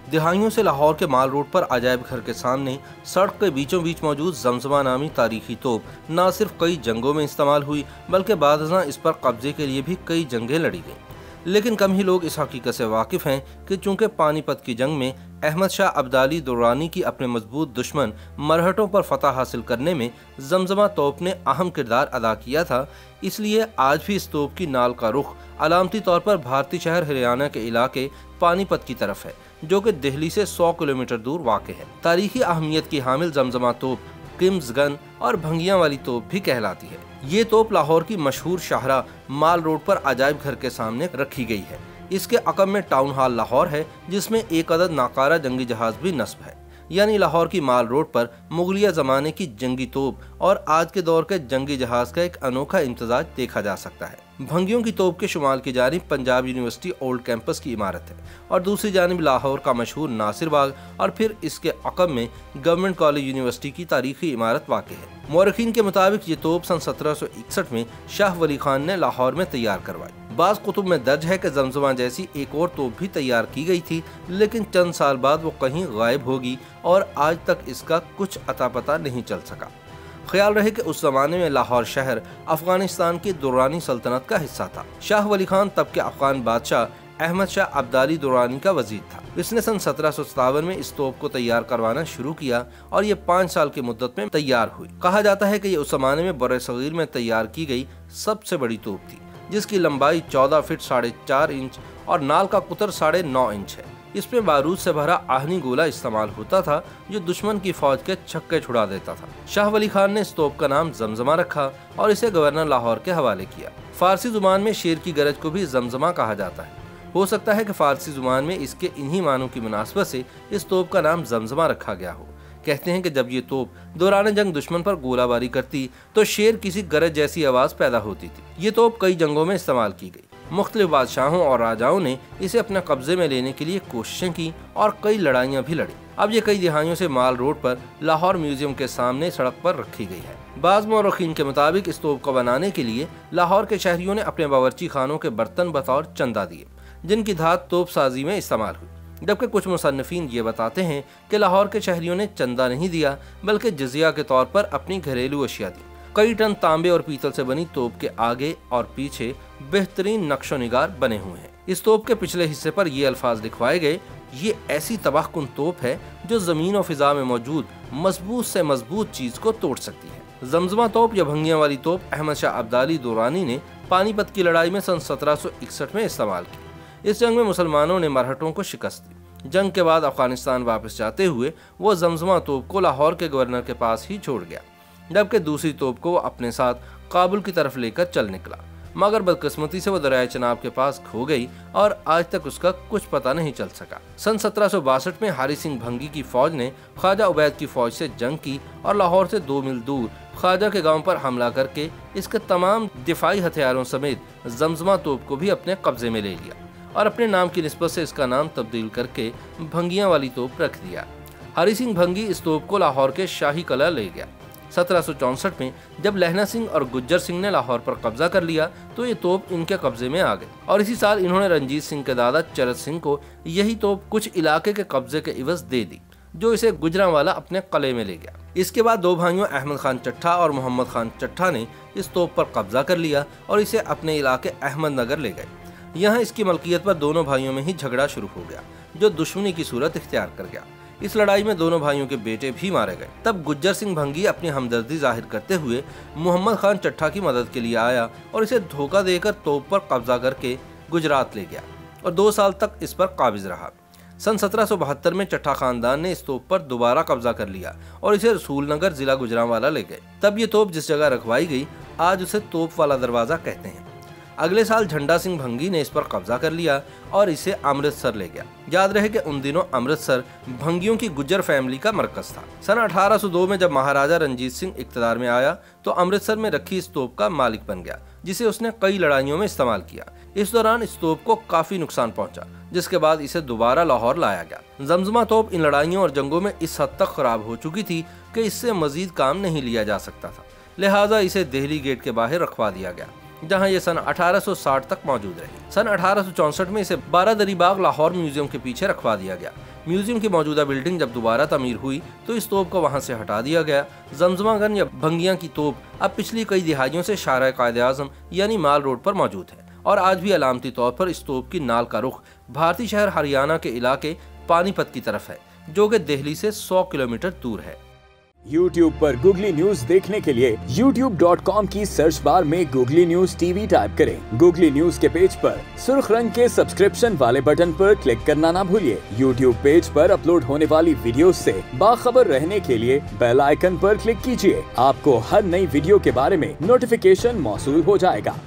दिहाइयों से लाहौर के माल रोड पर अजायब घर के सामने सड़क के बीचों बीच मौजूद जमजमा नामी तारीखी तोप न सिर्फ कई जंगों में इस्तेमाल हुई बल्कि बादशाह इस पर कब्जे के लिए भी कई जंगें लड़ी गईं। लेकिन कम ही लोग इस हकीकत से वाकिफ हैं कि चूंकि पानीपत की जंग में अहमद शाह अब्दाली दुर्रानी की अपने मजबूत दुश्मन मरहटों पर फतह हासिल करने में जमजमा तोप ने अहम किरदार अदा किया था, इसलिए आज भी इस तोप की नाल का रुख अलामती तौर पर भारतीय शहर हरियाणा के इलाके पानीपत की तरफ है, जो कि दिल्ली से 100 किलोमीटर दूर वाक़ है। तारीखी अहमियत की हामिल जमजमा तोप किम्स गन और भंगियां वाली तोप भी कहलाती है। ये तोप लाहौर की मशहूर शाहरा माल रोड पर अजायब घर के सामने रखी गई है। इसके अकब में टाउन हॉल लाहौर है, जिसमें एक अदद नाकारा जंगी जहाज भी नस्ब है। यानी लाहौर की माल रोड पर मुगलिया जमाने की जंगी तोप और आज के दौर के जंगी जहाज का एक अनोखा इम्तजाज देखा जा सकता है। भंगियों की तोप के शुमाल की जानिब पंजाब यूनिवर्सिटी ओल्ड कैंपस की इमारत है और दूसरी जानिब लाहौर का मशहूर नासिर बाग और फिर इसके अकब में गवर्नमेंट कॉलेज यूनिवर्सिटी की तारीखी इमारत वाक़ है। मौरखीन के मुताबिक ये तोप सन 1761 में शाह वली खान ने लाहौर में तैयार करवाई। बाज़ कुतुब में दर्ज है कि जमजमा जैसी एक और तोप भी तैयार की गई थी, लेकिन चंद साल बाद वो कहीं गायब होगी और आज तक इसका कुछ अता पता नहीं चल सका। ख्याल रहे कि उस जमाने में लाहौर शहर अफगानिस्तान की दुर्रानी सल्तनत का हिस्सा था। शाह वली खान तब के अफगान बादशाह अहमद शाह अब्दाली दुर्रानी का वजीर था। इसने सन 1757 में इस तोप को तैयार करवाना शुरू किया और ये 5 साल की मुद्दत में तैयार हुई। कहा जाता है कि ये उस जमाने में बड़े सगीर में तैयार की गई सबसे बड़ी तोप थी, जिसकी लंबाई 14 फीट 4.5 इंच और नाल का कुतर 9.5 इंच है। इसमें बारूद से भरा आहनी गोला इस्तेमाल होता था, जो दुश्मन की फौज के छक्के छुड़ा देता था। शाह वली खान ने इस तोप का नाम जमजमा रखा और इसे गवर्नर लाहौर के हवाले किया। फारसी जुबान में शेर की गरज को भी जमजमा कहा जाता है। हो सकता है कि फारसी जुबान में इसके इन्हीं मानों की मुनासबत से इस तोप का नाम जमजमा रखा गया हो। कहते हैं कि जब ये तोप दौरान जंग दुश्मन पर गोलाबारी करती तो शेर किसी गरज जैसी आवाज पैदा होती थी। ये तोप कई जंगों में इस्तेमाल की गई। मुख्तलिफ बादशाहों और राजाओं ने इसे अपने कब्जे में लेने के लिए कोशिशें की और कई लड़ाइयाँ भी लड़ी। अब ये कई दिहाइयों से माल रोड पर लाहौर म्यूजियम के सामने सड़क पर रखी गई है। बाज़ मौरखीन के मुताबिक इस तोप को बनाने के लिए लाहौर के शहरियों ने अपने बावर्ची खानों के बर्तन बतौर चंदा दिए, जिनकी धात तोप साजी में इस्तेमाल हुई। जबकि कुछ मुसन्निफीन ये बताते हैं कि लाहौर के शहरियों ने चंदा नहीं दिया बल्कि जजिया के तौर पर अपनी घरेलू अशिया दी। कई टन तांबे और पीतल से बनी तोप के आगे और पीछे बेहतरीन नक्शो निगार बने हुए हैं। इस तोप के पिछले हिस्से पर ये अल्फाज लिखवाए गए, ये ऐसी तबाहकुन तोप है जो जमीन और फिजा में मौजूद मजबूत से मजबूत चीज को तोड़ सकती है। जमजमा तोप या भंगियां वाली तोप अहमद शाह अब्दाली दुर्रानी ने पानीपत की लड़ाई में सन 1761 में इस्तेमाल की। इस जंग में मुसलमानों ने मरहटों को शिकस्त दी। जंग के बाद अफगानिस्तान वापस जाते हुए वो जमजमा तोप को लाहौर के गवर्नर के पास ही छोड़ गया, जबकि दूसरी तोप को वो अपने साथ काबुल की तरफ लेकर चल निकला, मगर बदकिस्मती से वो दरियाए चनाब के पास खो गई और आज तक उसका कुछ पता नहीं चल सका। सन 1762 में हारी सिंह भंगी की फौज ने ख्वाजा उबैद की फौज से जंग की और लाहौर से 2 मील दूर ख्वाजा के गांव पर हमला करके इसके तमाम दिफाई हथियारों समेत जमजमा तोप को भी अपने कब्जे में ले लिया और अपने नाम की निस्बत से इसका नाम तब्दील करके भंगियां वाली तोप रख दिया। हरी सिंह भंगी इस तोप को लाहौर के शाही कला ले गया। 1764 में जब लहना सिंह और गुज्जर सिंह ने लाहौर पर कब्जा कर लिया तो ये तोप इनके कब्जे में आ गई और इसी साल इन्होंने रंजीत सिंह के दादा चरत सिंह को यही तोप कुछ इलाके के कब्जे के इवज दे दी, जो इसे गुजरांवाला अपने कले में ले गया। इसके बाद 2 भाइयों अहमद खान चट्ठा और मोहम्मद खान चट्ठा ने इस तोप पर कब्जा कर लिया और इसे अपने इलाके अहमद नगर ले गए। यहाँ इसकी मलकियत पर दोनों भाइयों में ही झगड़ा शुरू हो गया, जो दुश्मनी की सूरत इख्तियार कर गया। इस लड़ाई में दोनों भाइयों के बेटे भी मारे गए। तब गुज्जर सिंह भंगी अपनी हमदर्दी जाहिर करते हुए मोहम्मद खान चट्ठा की मदद के लिए आया और इसे धोखा देकर तोप पर कब्जा करके गुजरात ले गया और 2 साल तक इस पर काबिज रहा। सन 1772 में चट्ठा खानदान ने इस तोप पर दोबारा कब्जा कर लिया और इसे रसूल नगर जिला गुजरांवाला ले गए। तब ये तोप जिस जगह रखवाई गई आज उसे तोप वाला दरवाजा कहते हैं। अगले साल झंडा सिंह भंगी ने इस पर कब्जा कर लिया और इसे अमृतसर ले गया। याद रहे कि उन दिनों अमृतसर भंगियों की गुज्जर फैमिली का मरकज था। सन 1802 में जब महाराजा रंजीत सिंह इक्तदार में आया तो अमृतसर में रखी इस तोप का मालिक बन गया, जिसे उसने कई लड़ाइयों में इस्तेमाल किया। इस दौरान इस तोप को काफी नुकसान पहुंचा, जिसके बाद इसे दोबारा लाहौर लाया गया। जमजमा तोप इन लड़ाइयों और जंगों में इस हद तक खराब हो चुकी थी कि इससे मजीद काम नहीं लिया जा सकता था, लिहाजा इसे दिल्ली गेट के बाहर रखवा दिया गया। जहां ये सन 1860 तक मौजूद रही। सन 1864 में इसे बारादरी बाग लाहौर म्यूजियम के पीछे रखवा दिया गया। म्यूजियम की मौजूदा बिल्डिंग जब दोबारा तमीर हुई तो इस तोप को वहां से हटा दिया गया। जमजमा गन या भंगिया की तोप अब पिछली कई दिहाइयों से शाहराह कायद-ए-आज़म यानी माल रोड पर मौजूद है और आज भी अलामती तौर पर इस तोप की नाल का रुख भारतीय शहर हरियाणा के इलाके पानीपत की तरफ है, जो कि दिल्ली से 100 किलोमीटर दूर है। YouTube पर गूगली न्यूज देखने के लिए youtube.com की सर्च बार में गूगली न्यूज टीवी टाइप करें। गूगली न्यूज के पेज पर सुर्ख रंग के सब्सक्रिप्शन वाले बटन पर क्लिक करना ना भूलिए। YouTube पेज पर अपलोड होने वाली वीडियोस से बाखबर रहने के लिए बेल आइकन पर क्लिक कीजिए। आपको हर नई वीडियो के बारे में नोटिफिकेशन मौसूल हो जाएगा।